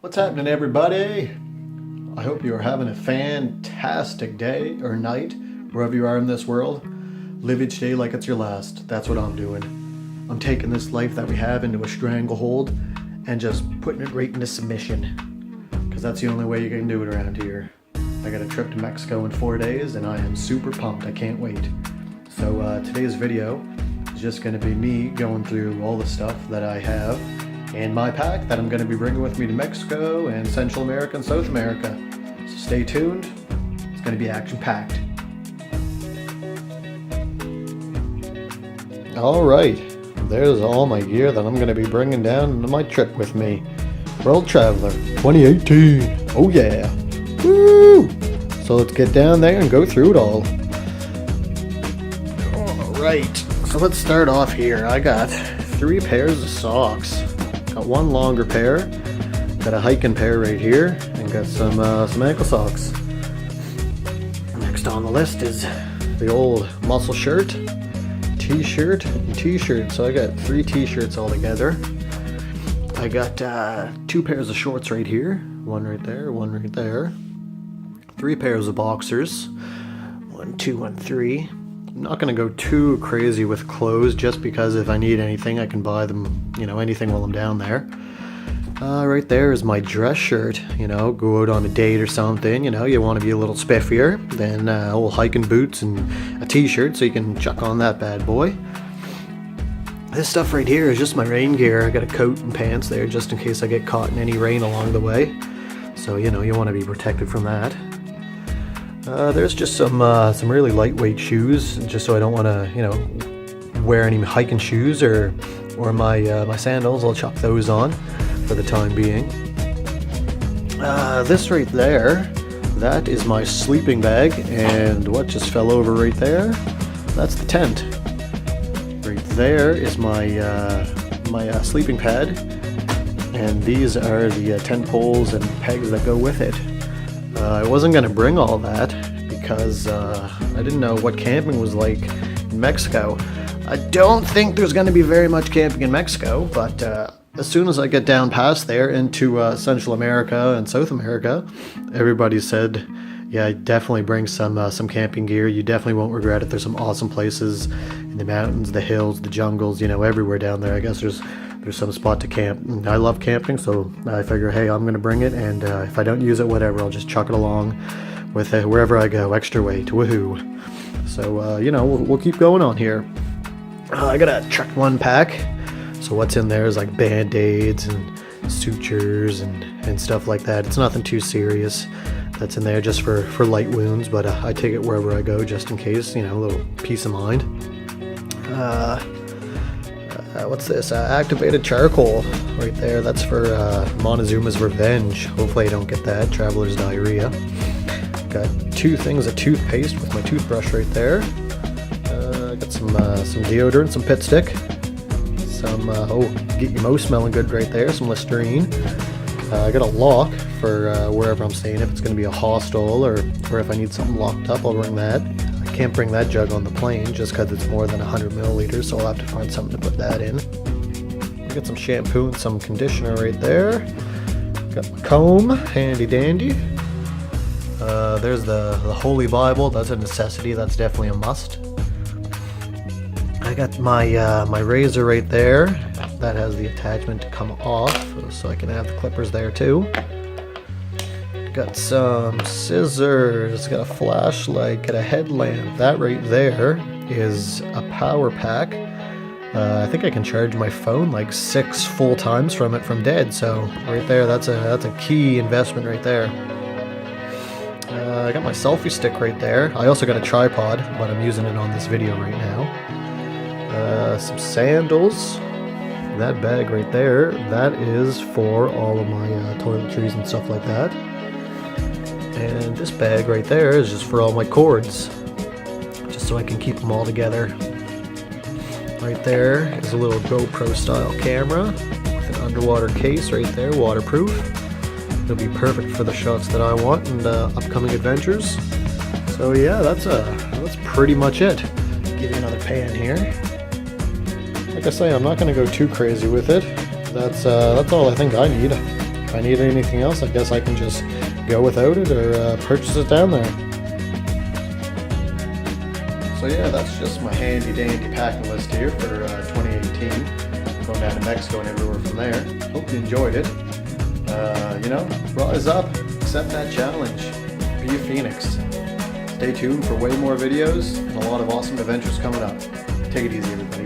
What's happening, everybody? I hope you are having a fantastic day or night, wherever you are in this world. Live each day like it's your last. That's what I'm doing. I'm taking this life that we have into a stranglehold and just putting it right into submission. Because that's the only way you can do it around here. I got a trip to Mexico in 4 days and I am super pumped. I can't wait. So today's video is just going to be me going through all the stuff that I have in my pack that I'm going to be bringing with me to Mexico and Central America and South America. So stay tuned. It's going to be action-packed. Alright, there's all my gear that I'm going to be bringing down on my trip with me. World Traveler 2018. Oh yeah. Woo! So let's get down there and go through it all. Alright, so let's start off here. I got 3 pairs of socks. Got one longer pair, got a hiking pair right here, and got some ankle socks. Next on the list is the old muscle shirt, t-shirt, and t-shirt. So I got 3 t-shirts all together. I got 2 pairs of shorts right here, one right there, one right there. 3 pairs of boxers, 1, 2, and 3. I'm not going to go too crazy with clothes just because if I need anything I can buy them, anything while I'm down there. Right there is my dress shirt, go out on a date or something, you want to be a little spiffier, then old hiking boots and a t-shirt so you can chuck on that bad boy. This stuff right here is just my rain gear. I got a coat and pants there just in case I get caught in any rain along the way. So, you want to be protected from that. There's just some really lightweight shoes, just so I don't want to, wear any hiking shoes or my sandals. I'll chuck those on for the time being. This right there, that is my sleeping bag, and what just fell over right there, that's the tent. Right there is my sleeping pad, and these are the tent poles and pegs that go with it. I wasn't going to bring all that because I didn't know what camping was like in Mexico. I don't think there's going to be very much camping in Mexico, but as soon as I get down past there into Central America and South America, everybody said, yeah, definitely bring some camping gear. You definitely won't regret it. There's some awesome places in the mountains, the hills, the jungles, everywhere down there. I guess there's some spot to camp. I love camping, so I figure, hey, I'm gonna bring it, and if I don't use it, whatever, I'll just chuck it along with wherever I go. Extra weight, woohoo! So we'll keep going on here. I got a Trek 1 pack. So what's in there is like band-aids and sutures and stuff like that. It's nothing too serious. That's in there just for light wounds, but I take it wherever I go just in case. A little peace of mind. What's this? Activated charcoal right there. That's for Montezuma's revenge. Hopefully I don't get that. Traveler's diarrhea. Got 2 things of toothpaste with my toothbrush right there. Got some deodorant, some pit stick. Some, get your mouth smelling good right there. Some Listerine. I got a lock for wherever I'm staying. If it's going to be a hostel or if I need something locked up, I'll bring that. Can't bring that jug on the plane just because it's more than 100 milliliters, so I'll have to find something to put that in. I got some shampoo and some conditioner right there. Got my comb, handy dandy. There's the Holy Bible. That's a necessity. That's definitely a must. I got my razor right there. That has the attachment to come off, so I can have the clippers there too. Got some scissors, got a flashlight, got a headlamp. That right there is a power pack. I think I can charge my phone like 6 full times from it from dead. So right there, that's a key investment right there. I got my selfie stick right there. I also got a tripod, but I'm using it on this video right now. Some sandals. That bag right there, that is for all of my toiletries and stuff like that. And this bag right there is just for all my cords, just so I can keep them all together. Right there is a little GoPro style camera with an underwater case right there, waterproof. It'll be perfect for the shots that I want and upcoming adventures. So yeah, that's pretty much it. Give you another pan here. Like I say, I'm not going to go too crazy with it. That's all I think I need. If I need anything else, I guess I can just go without it or purchase it down there. So yeah, that's just my handy dandy packing list here for 2018. Going down to Mexico and everywhere from there. Hope you enjoyed it. You know, rise up, accept that challenge, be a phoenix. Stay tuned for way more videos and a lot of awesome adventures coming up. Take it easy, everybody.